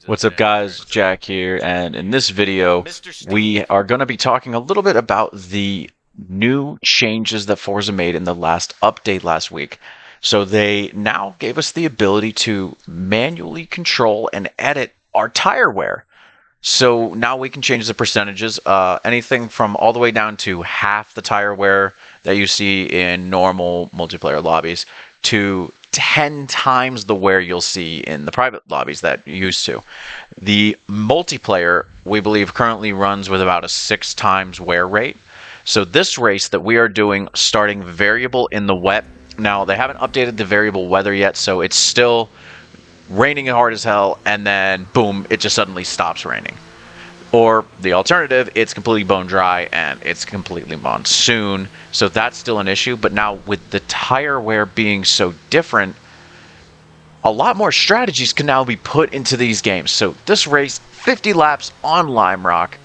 What's up guys, Jack here, and in this video we are going to be talking a little bit about the new changes that Forza made in the last update last week. So they now gave us the ability to manually control and edit our tire wear. So now we can change the percentages, anything from all the way down to half the tire wear that you see in normal multiplayer lobbies to 10 times the wear you'll see in the private lobbies that you used to. The multiplayer, we believe, currently runs with about a 6 times wear rate. So this race that we are doing, starting variable in the wet. Now, they haven't updated the variable weather yet, so it's still raining hard as hell, and then boom, it just suddenly stops raining. Or the alternative, it's completely bone dry and it's completely monsoon. So that's still an issue. But now with the tire wear being so different, a lot more strategies can now be put into these games. So this race, 50 laps on Lime Rock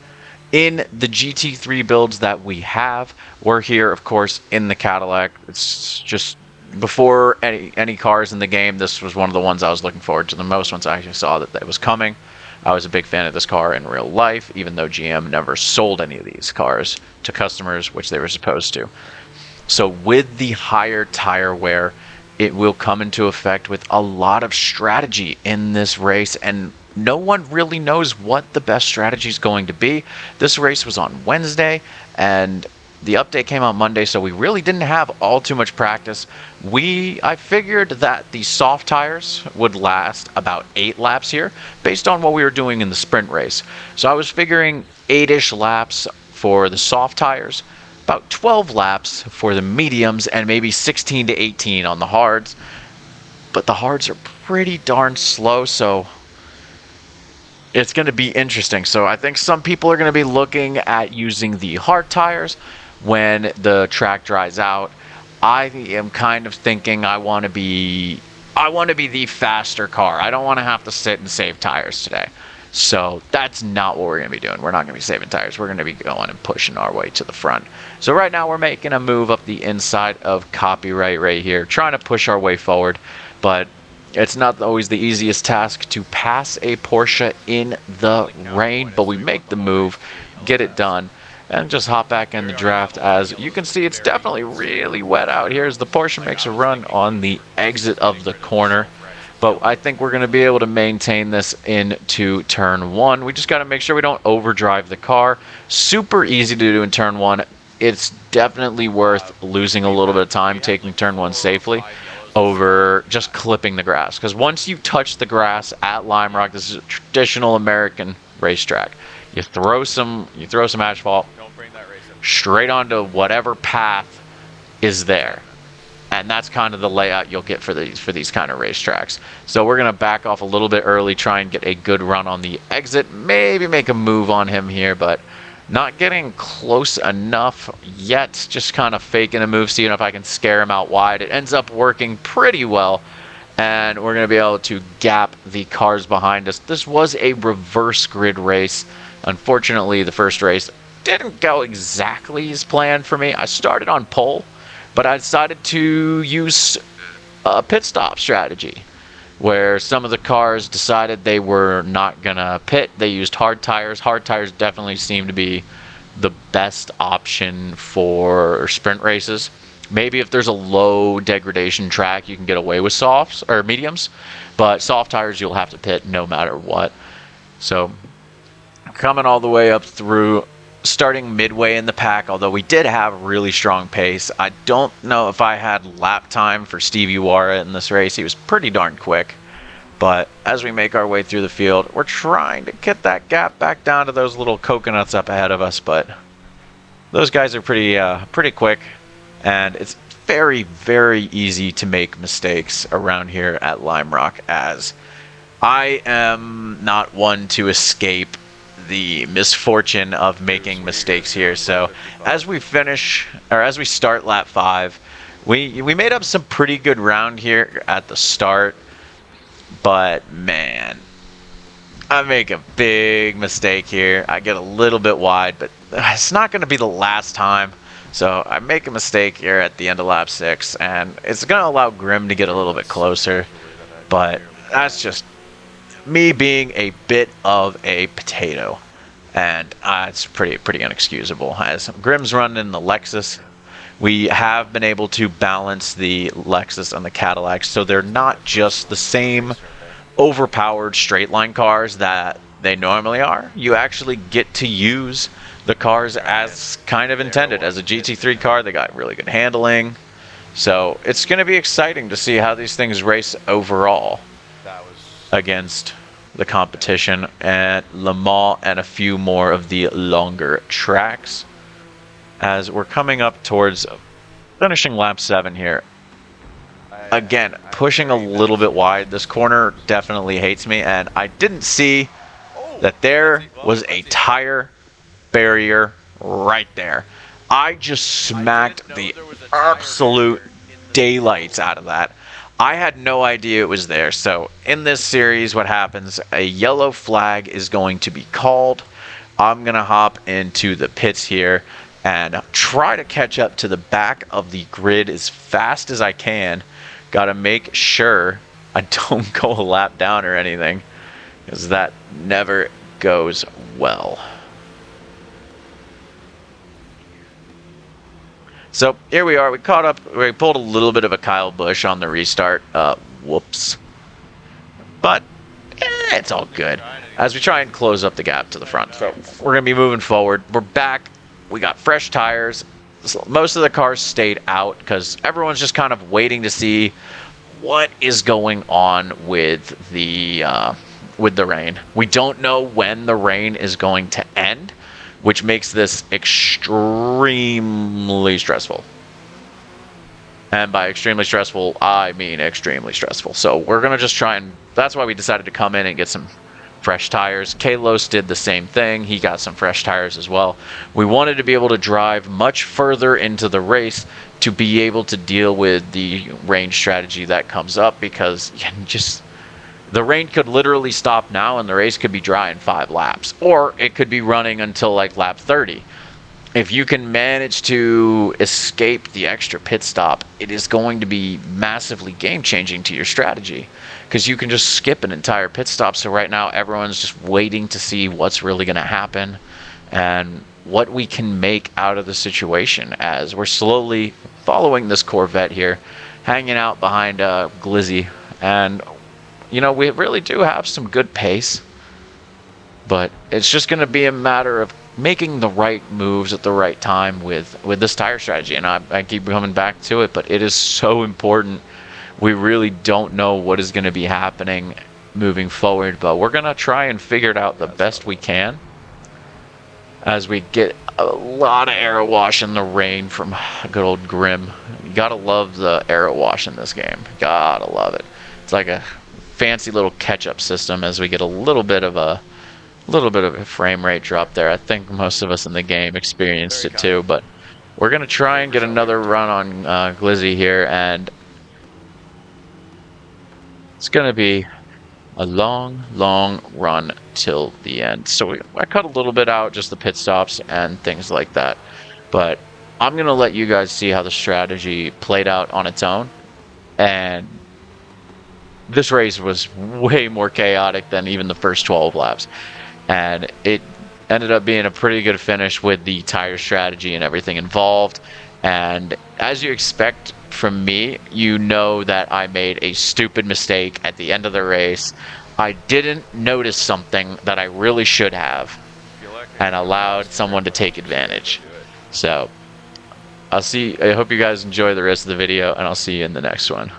in the GT3 builds that we have. We're here, of course, in the Cadillac. It's just before any cars in the game, this was one of the ones I was looking forward to the most once I actually saw that it was coming. I was a big fan of this car in real life, even though GM never sold any of these cars to customers, which they were supposed to. So with the higher tire wear, it will come into effect with a lot of strategy in this race, and no one really knows what the best strategy is going to be. This race was on Wednesday, and the update came out Monday, so we really didn't have all too much practice. I figured that the soft tires would last about 8 laps here, based on what we were doing in the sprint race. So I was figuring 8-ish laps for the soft tires, about 12 laps for the mediums, and maybe 16 to 18 on the hards. But the hards are pretty darn slow, so it's going to be interesting. So I think some people are going to be looking at using the hard tires when the track dries out. I am kind of thinking I want to be the faster car. I don't want to have to sit and save tires today. So that's not what we're going to be doing. We're not going to be saving tires. We're going to be going and pushing our way to the front. So right now we're making a move up the inside of Copyright right here, trying to push our way forward. But it's not always the easiest task to pass a Porsche in the rain, but we make the move, get it done, and just hop back in the draft. As you can see, it's definitely really wet out here as the Porsche makes a run on the exit of the corner. But I think we're going to be able to maintain this into turn 1. We just got to make sure we don't overdrive the car. Super easy to do in turn 1. It's definitely worth losing a little bit of time taking turn 1 safely over just clipping the grass. Because once you touch the grass at Lime Rock, this is a traditional American racetrack. You throw some asphalt straight onto whatever path is there, and that's kind of the layout you'll get for these kind of racetracks. So we're gonna back off a little bit early, try and get a good run on the exit, maybe make a move on him here, but not getting close enough yet. Just kind of faking a move, seeing if I can scare him out wide. It ends up working pretty well, and we're gonna be able to gap the cars behind us. This was a reverse grid race. Unfortunately, the first race didn't go exactly as planned for me. I started on pole, but I decided to use a pit stop strategy where some of the cars decided they were not gonna pit. They used hard tires. Hard tires definitely seem to be the best option for sprint races. Maybe if there's a low degradation track, you can get away with softs or mediums, but soft tires you'll have to pit no matter what. So coming all the way up through, starting midway in the pack, although we did have really strong pace. I don't know if I had lap time for Steve Uwara in this race. He was pretty darn quick. But as we make our way through the field, we're trying to get that gap back down to those little coconuts up ahead of us. But those guys are pretty quick, and it's very, very easy to make mistakes around here at Lime Rock, as I am not one to escape the misfortune of making mistakes here. So as we start lap 5, we made up some pretty good ground here at the start, but man, I make a big mistake here. I get a little bit wide, but it's not going to be the last time. So I make a mistake here at the end of lap 6, and it's going to allow Grim to get a little bit closer, but that's just me being a bit of a potato. And it's pretty inexcusable. As Grimm's running in the Lexus, we have been able to balance the Lexus and the Cadillac, so they're not just the same overpowered straight line cars that they normally are. You actually get to use the cars as kind of intended. As a GT3 car, they got really good handling. So it's going to be exciting to see how these things race overall against the competition at Le Mans and a few more of the longer tracks. As we're coming up towards finishing lap 7 here. Again, pushing a little bit wide. This corner definitely hates me, and I didn't see that there was a tire barrier right there. I just smacked the absolute daylights out of that. I had no idea it was there. So in this series, what happens, a yellow flag is going to be called. I'm going to hop into the pits here and try to catch up to the back of the grid as fast as I can. Got to make sure I don't go a lap down or anything, because that never goes well. So here we are. We caught up. We pulled a little bit of a Kyle Busch on the restart. Whoops. But it's all good as we try and close up the gap to the front. So we're going to be moving forward. We're back. We got fresh tires. Most of the cars stayed out because everyone's just kind of waiting to see what is going on with the rain. We don't know when the rain is going to end, which makes this extremely stressful. And by extremely stressful, I mean extremely stressful. So we're going to just try and... That's why we decided to come in and get some fresh tires. Kalos did the same thing. He got some fresh tires as well. We wanted to be able to drive much further into the race to be able to deal with the rain strategy that comes up, because just... The rain could literally stop now and the race could be dry in 5 laps. Or it could be running until like lap 30. If you can manage to escape the extra pit stop, it is going to be massively game-changing to your strategy, because you can just skip an entire pit stop. So right now everyone's just waiting to see what's really going to happen and what we can make out of the situation, as we're slowly following this Corvette here, hanging out behind Glizzy. And you know, we really do have some good pace, but it's just going to be a matter of making the right moves at the right time with this tire strategy. And I keep coming back to it, but it is so important. We really don't know what is going to be happening moving forward, but we're going to try and figure it out the best we can as we get a lot of aero wash in the rain from good old Grimm. You gotta love the aero wash in this game. Gotta love it. It's like a fancy little catch-up system as we get a little bit of a frame rate drop there. I think most of us in the game experienced it too, but we're gonna try and get another run on Glizzy here, and it's gonna be a long run till the end. So I cut a little bit out, just the pit stops and things like that, but I'm gonna let you guys see how the strategy played out on its own. And this race was way more chaotic than even the first 12 laps. And it ended up being a pretty good finish with the tire strategy and everything involved. And as you expect from me, you know that I made a stupid mistake at the end of the race. I didn't notice something that I really should have and allowed someone to take advantage. So I hope you guys enjoy the rest of the video, and I'll see you in the next one.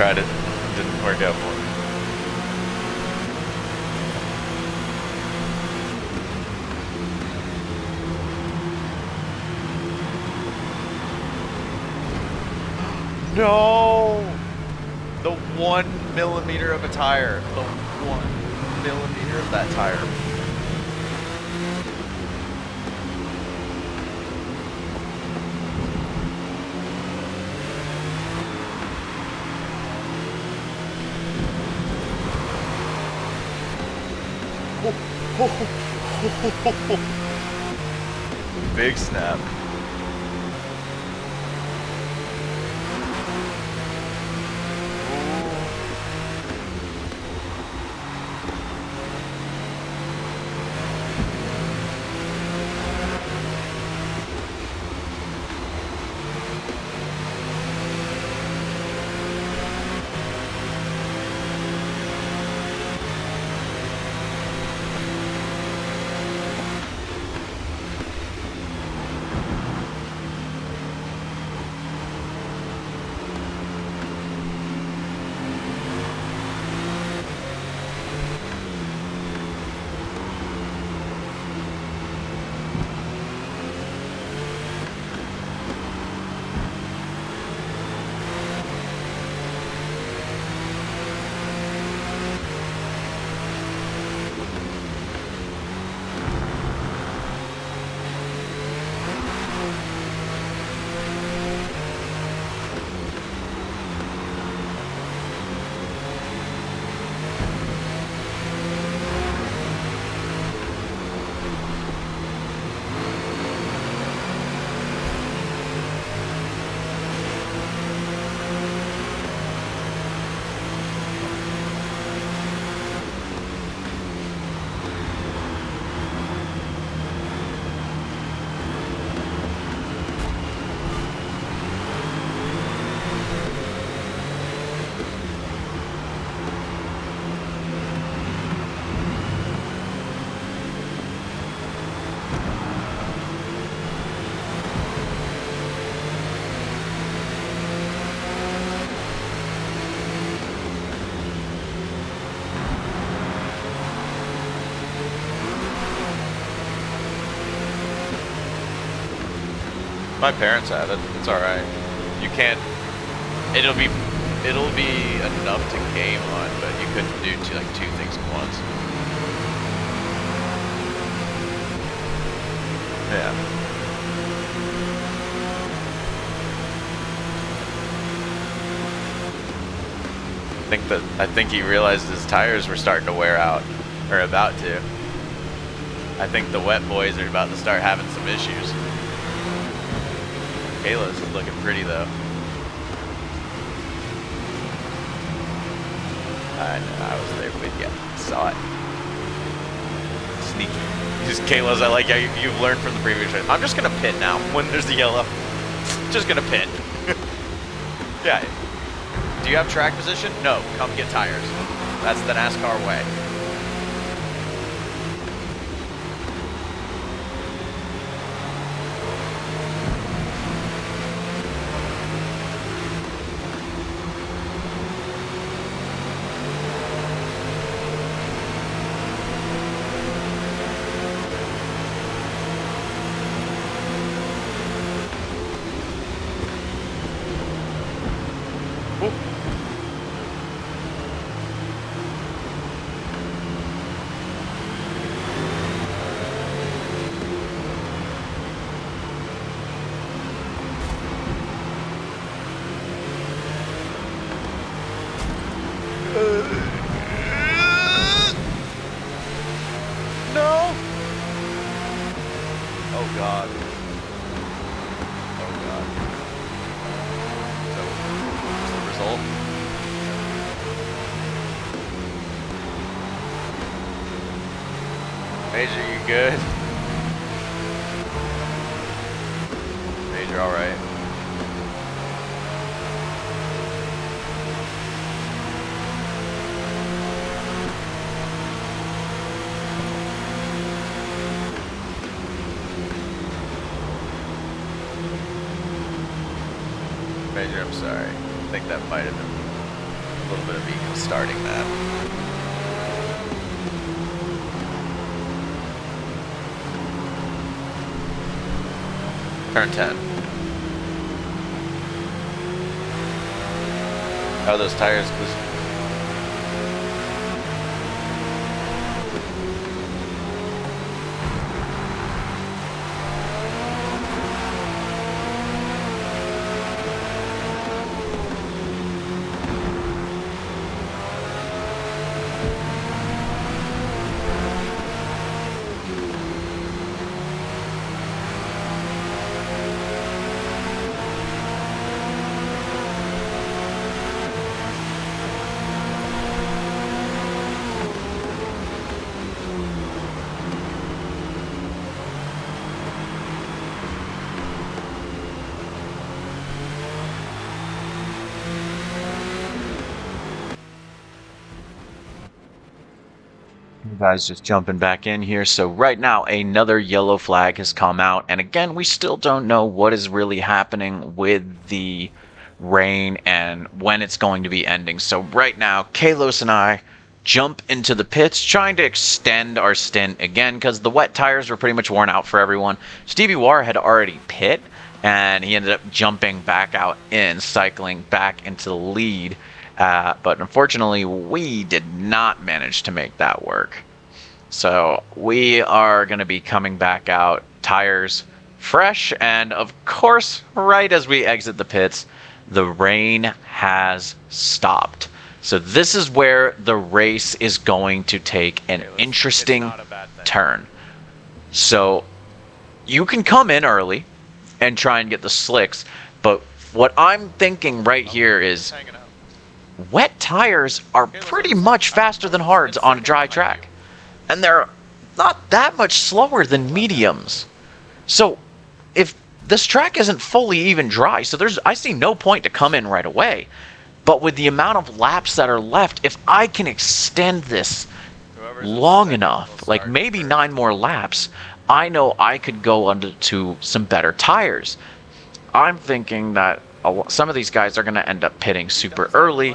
tried it. Didn't work out for me. No! The 1 millimeter of a tire. The 1 millimeter of that tire. Big snap. My parents have it. It's all right. You can't. It'll be enough to game on, but you couldn't do two things at once. Yeah. I think he realized his tires were starting to wear out, or about to. I think the wet boys are about to start having some issues. Kayla's is looking pretty though. I know, I was there with you. Saw it. Sneaky. Just Kayla's, I like how you've learned from the previous race. I'm just gonna pit now when there's the yellow. Just gonna pit. Yeah. Do you have track position? No. Come get tires. That's the NASCAR way. Major, you good? Major, all right. Major, I'm sorry. I think that might have been a little bit of ego starting that. Turn 10. Oh, those tires. Guys, just jumping back in here. So right now another yellow flag has come out, and again we still don't know what is really happening with the rain and when it's going to be ending. So right now Kalos and I jump into the pits trying to extend our stint again because the wet tires were pretty much worn out for everyone. Stevie War had already pit and he ended up jumping back out in, cycling back into the lead. But unfortunately, we did not manage to make that work. So we are going to be coming back out, tires fresh, and of course, right as we exit the pits, the rain has stopped. So this is where the race is going to take an interesting turn. So you can come in early and try and get the slicks, but what I'm thinking right here is wet tires are pretty much faster than hards on a dry track, and they're not that much slower than mediums. So if this track isn't fully even dry, so I see no point to come in right away. But with the amount of laps that are left, if I can extend this long enough, like maybe 9 more laps, I know I could go to some better tires. I'm thinking that some of these guys are going to end up pitting super early.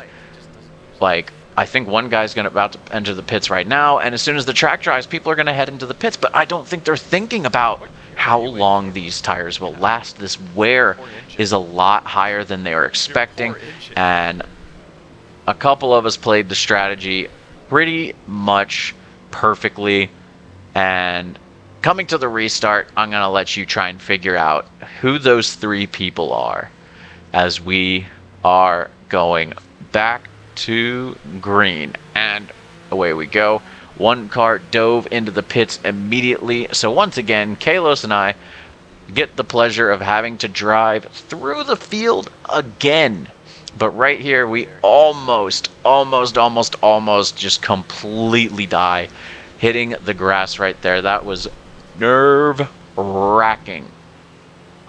Like, I think one guy's about to enter the pits right now, and as soon as the track dries, people are going to head into the pits. But I don't think they're thinking about how long these tires will last. This wear is a lot higher than they were expecting, and a couple of us played the strategy pretty much perfectly. And coming to the restart, I'm going to let you try and figure out who those 3 people are as we are going back to green, and away we go. One car dove into the pits immediately. So once again, Kalos and I get the pleasure of having to drive through the field again. But right here, we almost just completely die, hitting the grass right there. That was nerve-wracking.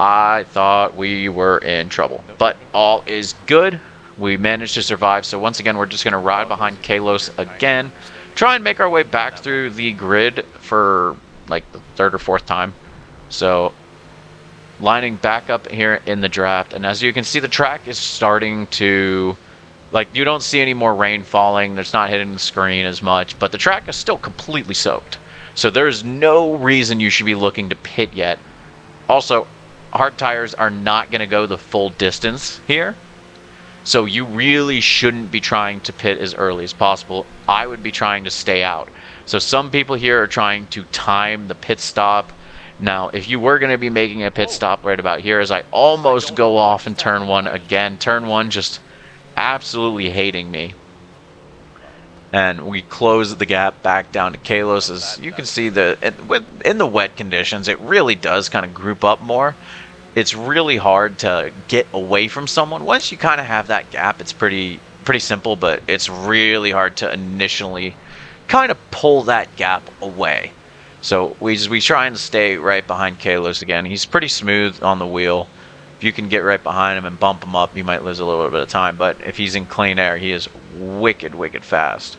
I thought we were in trouble, but all is good. We managed to survive. So once again, we're just going to ride behind Kalos again, try and make our way back through the grid for like the 3rd or 4th time. So lining back up here in the draft, and as you can see, the track is starting to, like, you don't see any more rain falling. It's not hitting the screen as much, but the track is still completely soaked. So there's no reason you should be looking to pit yet. Also, hard tires are not going to go the full distance here. So you really shouldn't be trying to pit as early as possible. I would be trying to stay out. So some people here are trying to time the pit stop. Now, if you were going to be making a pit stop right about here, as I almost go off in turn 1 again. Turn 1 just absolutely hating me. And we close the gap back down to Kalos. As you can see, in the wet conditions, it really does kind of group up more. It's really hard to get away from someone. Once you kind of have that gap, it's pretty simple, but it's really hard to initially kind of pull that gap away. So we try and stay right behind Kalos again. He's pretty smooth on the wheel. If you can get right behind him and bump him up, you might lose a little bit of time. But if he's in clean air, he is wicked fast.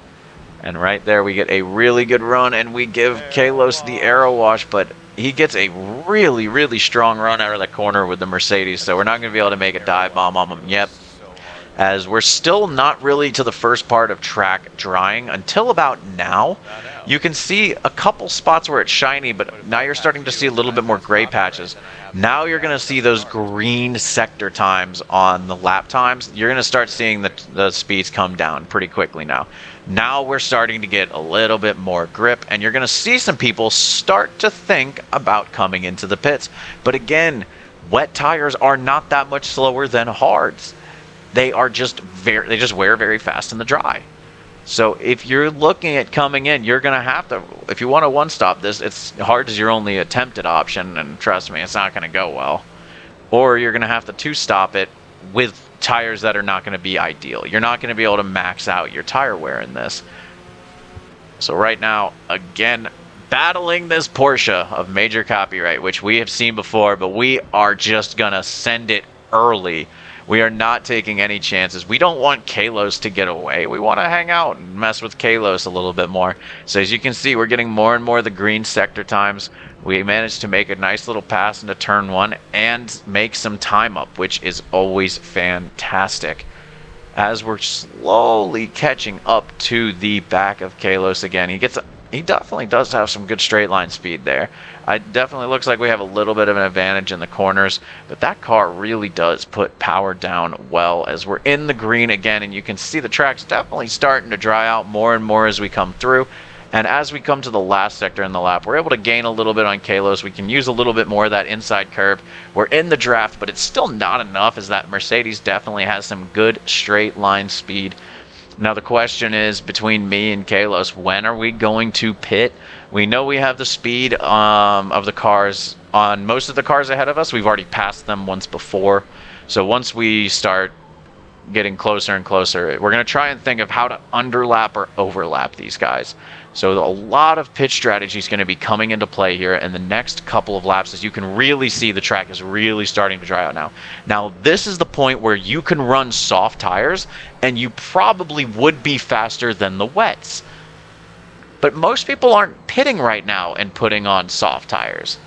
And right there, we get a really good run, and we give Kalos the arrow wash, but he gets a really strong run out of the corner with the Mercedes, so we're not going to be able to make a dive bomb on him. Yep. as we're still not really to the first part of track drying until about now. You can see a couple spots where it's shiny, but now you're starting to see a little bit more gray patches. Now you're going to see those green sector times on the lap times. You're going to start seeing the speeds come down pretty quickly now. Now we're starting to get a little bit more grip, and you're going to see some people start to think about coming into the pits. But again, wet tires are not that much slower than hards. They just wear very fast in the dry. So if you're looking at coming in, you're going to have to, if you want to one-stop this, it's hard as your only attempted option, and trust me, it's not going to go well. Or you're going to have to two-stop it with tires that are not going to be ideal. You're not going to be able to max out your tire wear in this. So right now, again, battling this Porsche of major copyright, which we have seen before, but we are just going to send it early. We are not taking any chances. We don't want Kalos to get away. We want to hang out and mess with Kalos a little bit more. So as you can see, we're getting more and more of the green sector times. We managed to make a nice little pass into turn 1 and make some time up, which is always fantastic. As we're slowly catching up to the back of Kalos again, he definitely does have some good straight line speed there. It definitely looks like we have a little bit of an advantage in the corners, but that car really does put power down well as we're in the green again, and you can see the track's definitely starting to dry out more and more as we come through. And as we come to the last sector in the lap, we're able to gain a little bit on Kalos. We can use a little bit more of that inside curve. We're in the draft, but it's still not enough, as that Mercedes definitely has some good straight line speed. Now the question is, between me and Kalos, when are we going to pit? We know we have the speed of the cars on most of the cars ahead of us. We've already passed them once before. So once we start getting closer and closer, we're going to try and think of how to underlap or overlap these guys. So a lot of pitch strategy is going to be coming into play here in the next couple of laps, as you can really see the track is really starting to dry out now. Now this is the point where you can run soft tires and you probably would be faster than the wets. But most people aren't pitting right now and putting on soft tires.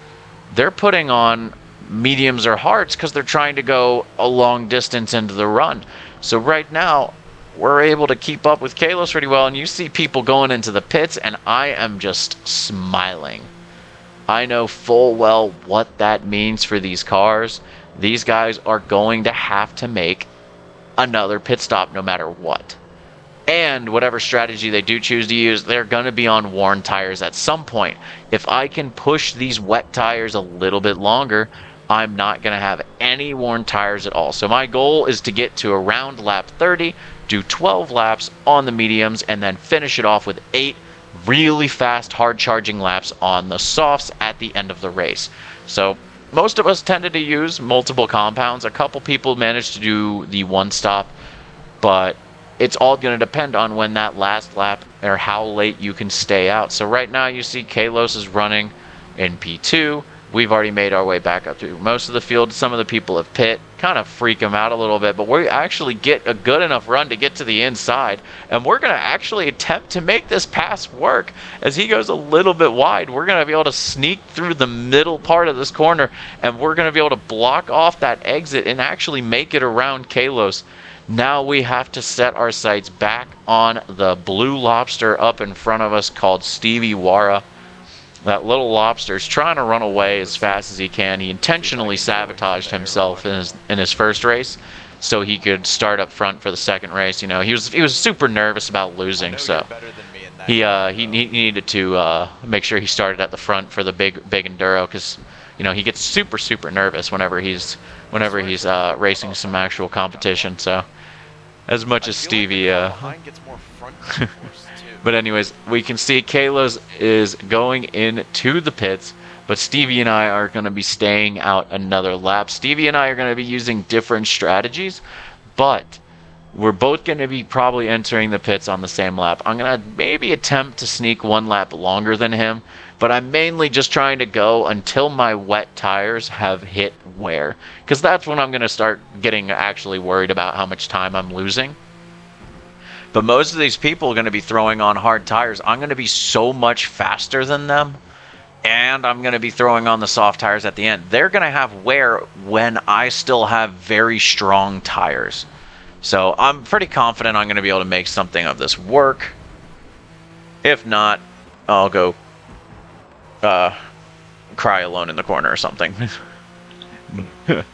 They're putting on mediums or hards because they're trying to go a long distance into the run. So right now, we're able to keep up with Kalos pretty well, and you see people going into the pits, and I am just smiling. I know full well what that means for these cars. These guys are going to have to make another pit stop no matter what. And whatever strategy they do choose to use, they're going to be on worn tires at some point. If I can push these wet tires a little bit longer, I'm not going to have any worn tires at all. So my goal is to get to around lap 30, do 12 laps on the mediums, and then finish it off with 8 really fast, hard-charging laps on the softs at the end of the race. So most of us tended to use multiple compounds. A couple people managed to do the one-stop, but it's all going to depend on when that last lap or how late you can stay out. So right now you see Kalos is running in P2. We've already made our way back up to most of the field. Some of the people have pit, kind of freak them out a little bit, but we actually get a good enough run to get to the inside, and we're going to actually attempt to make this pass work. As he goes a little bit wide, we're going to be able to sneak through the middle part of this corner, and we're going to be able to block off that exit and actually make it around Kalos. Now we have to set our sights back on the blue lobster up in front of us called Stevie Wara. That little lobster's trying to run away as fast as he can. He intentionally sabotaged himself in his first race so he could start up front for the second race. You know, he was super nervous about losing, so he needed to make sure he started at the front for the big enduro, because you know he gets super nervous whenever he's racing some actual competition. So as much as Stevie but anyways, we can see Kalos is going into the pits, but Stevie and I are going to be staying out another lap. Stevie and I are going to be using different strategies, but we're both going to be probably entering the pits on the same lap. I'm going to maybe attempt to sneak one lap longer than him, but I'm mainly just trying to go until my wet tires have hit wear, because that's when I'm going to start getting actually worried about how much time I'm losing. But most of these people are going to be throwing on hard tires. I'm going to be so much faster than them, and I'm going to be throwing on the soft tires at the end. They're going to have wear when I still have very strong tires. So I'm pretty confident I'm going to be able to make something of this work. If not, I'll go cry alone in the corner or something. But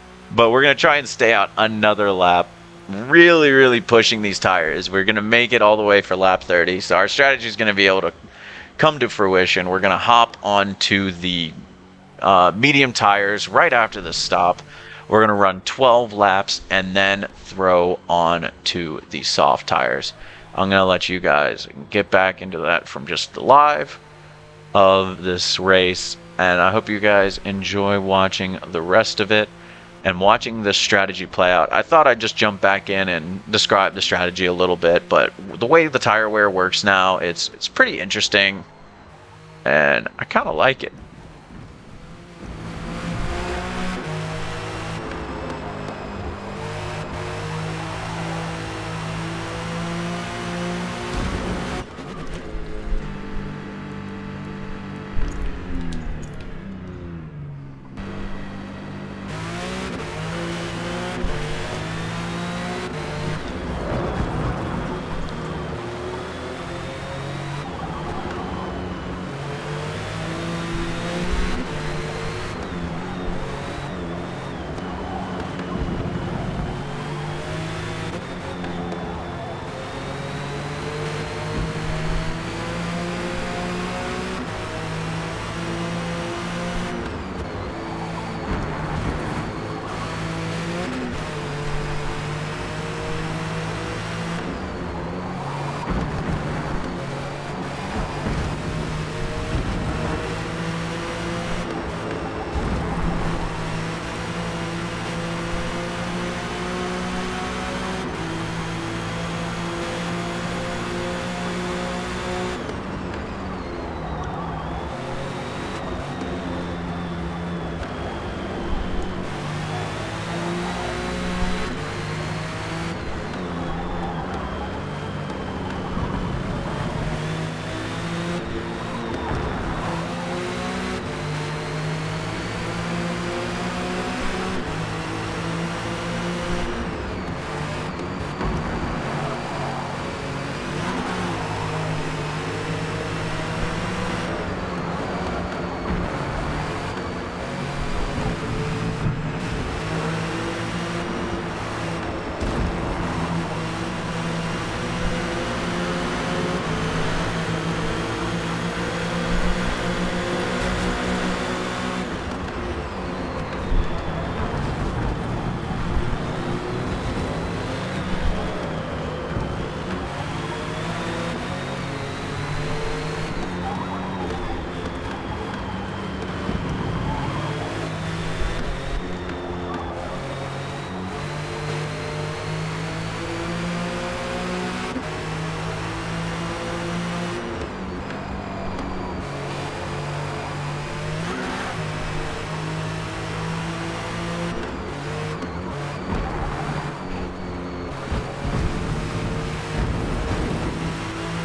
we're going to try and stay out another lap. Really, really pushing these tires. We're going to make it all the way for lap 30. So our strategy is going to be able to come to fruition. We're going to hop onto the medium tires right after the stop. We're going to run 12 laps and then throw on to the soft tires. I'm going to let you guys get back into that from just the live of this race. And I hope you guys enjoy watching the rest of it and watching this strategy play out. I thought I'd just jump back in and describe the strategy a little bit, but the way the tire wear works now, it's pretty interesting, and I kind of like it.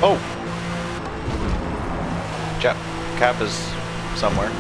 Oh, Cap is somewhere.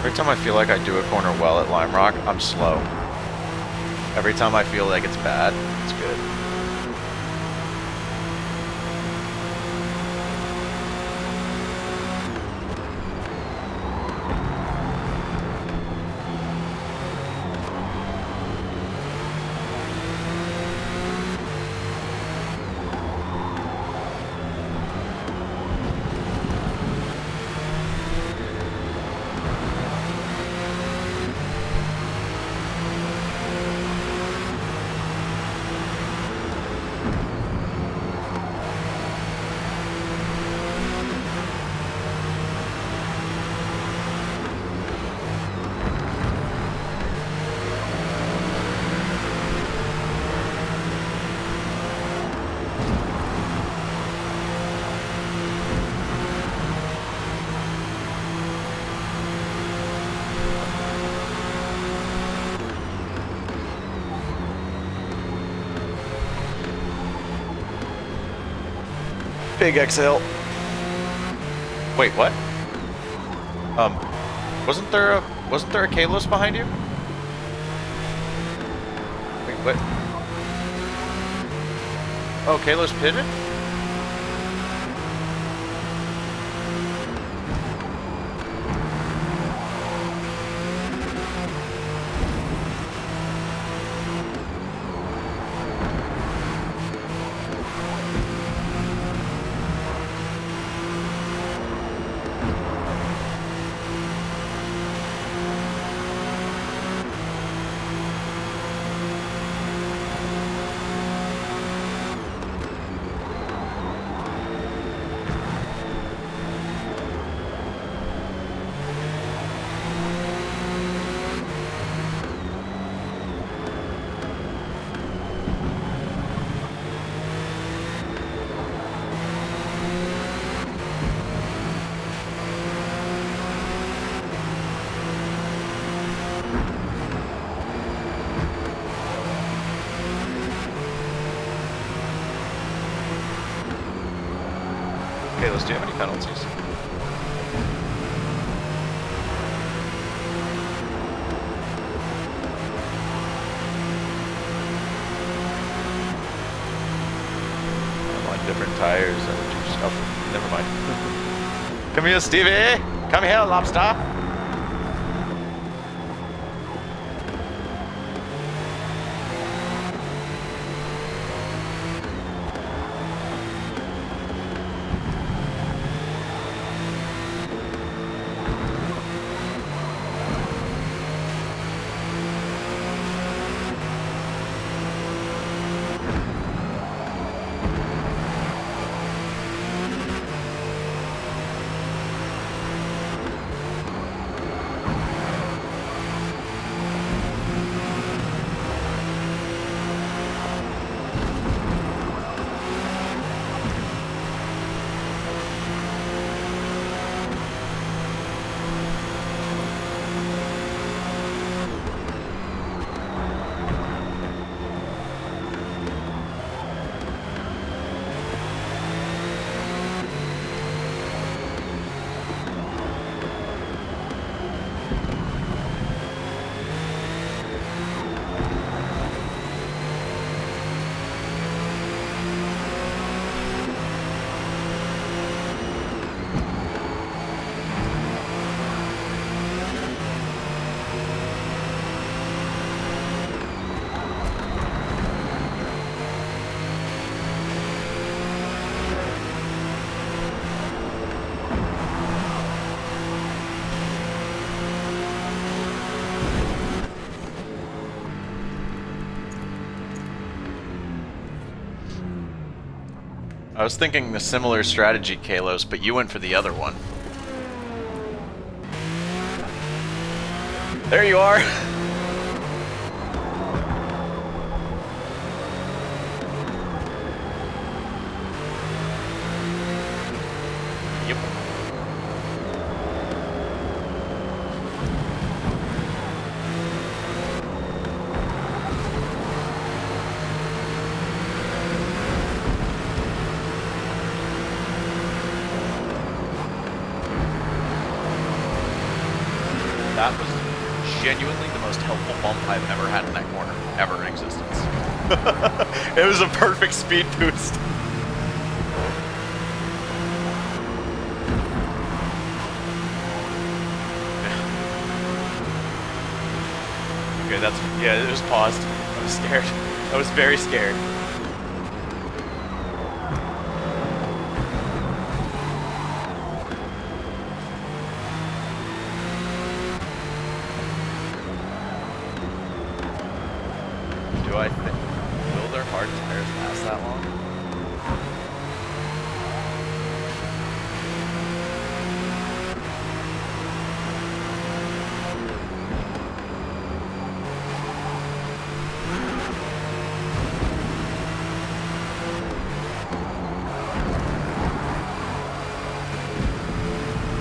Every time I feel like I do a corner well at Lime Rock, I'm slow. Every time I feel like it's bad, it's good. Big exhale. Wait, what? Wasn't there a Kalos behind you? Wait, what? Oh, Kalos pitted? Kalos, do you have any penalties? I'm on different tires. Oh, never mind. Come here, Stevie! Come here, lobster! I was thinking a similar strategy, Kalos, but you went for the other one. There you are! Yep. genuinely the most helpful bump I've ever had in that corner, ever in existence. It was a perfect speed boost. Okay, yeah, it was paused. I was scared. I was very scared. Will their hard tires last that long?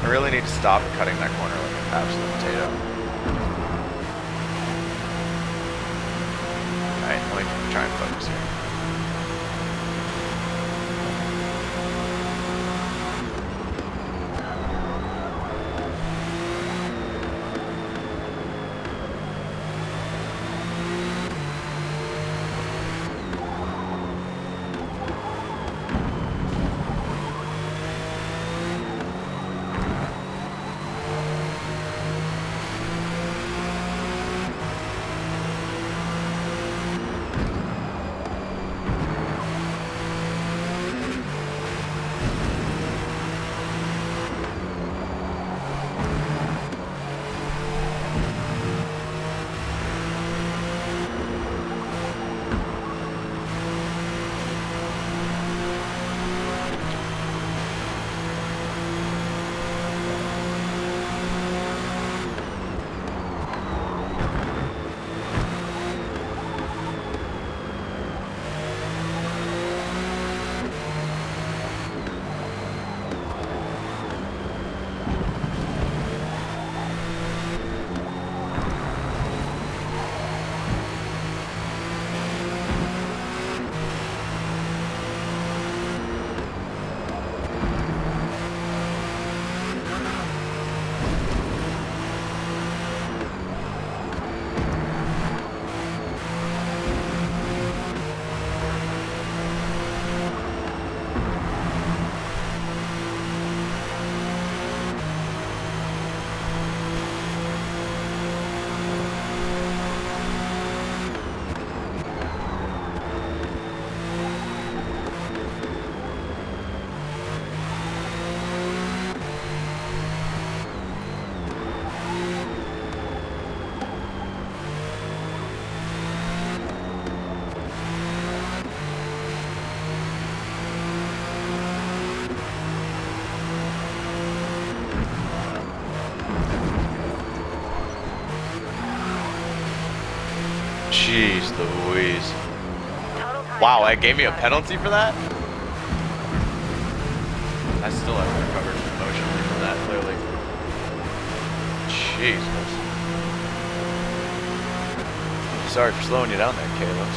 I really need to stop cutting that corner like an absolute potato. Alright, let me try and focus here. Jeez Louise. Wow, it gave me a penalty for that? I still haven't recovered emotionally from that, clearly. Jesus. Sorry for slowing you down there, Caleb.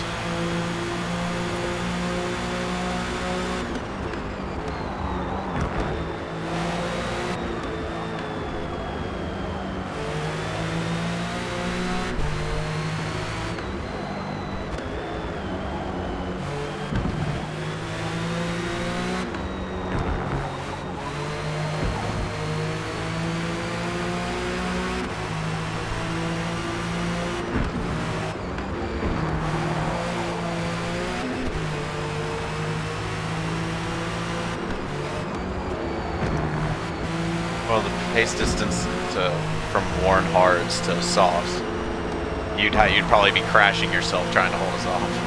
Well, the pace distance from worn hards to softs, you'd probably be crashing yourself trying to hold us off.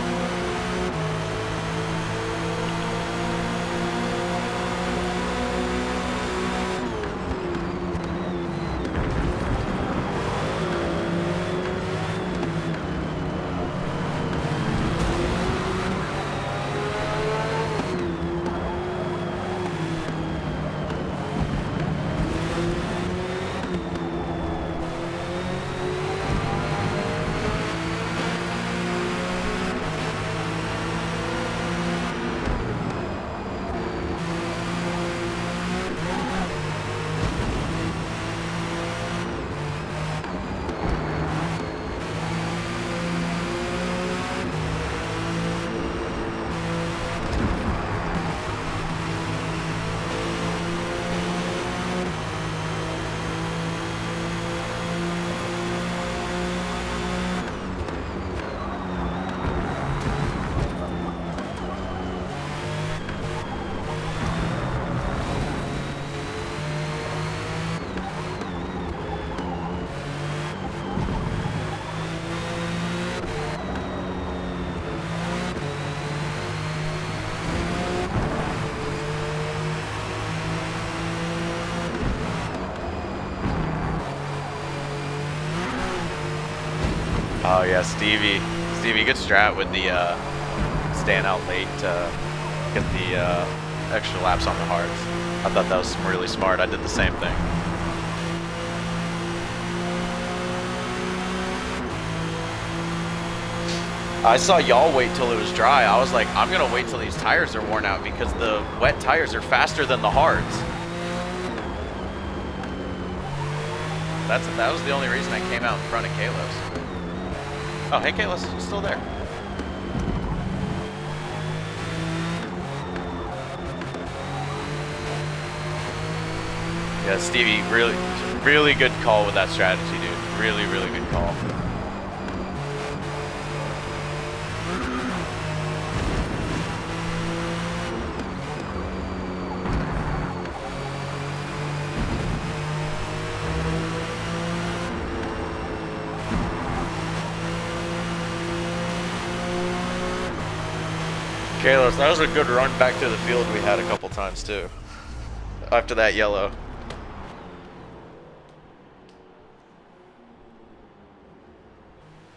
Oh yeah, Stevie. Stevie, good strat with the staying out late to get the extra laps on the hards. I thought that was really smart. I did the same thing. I saw y'all wait till it was dry. I was like, I'm gonna wait till these tires are worn out because the wet tires are faster than the hards. That was the only reason I came out in front of Kalos. Oh, hey Kalos, still there. Yeah, Stevie, really good call with that strategy, dude. Really good call. Kalos, that was a good run back to the field we had a couple times too. After that yellow.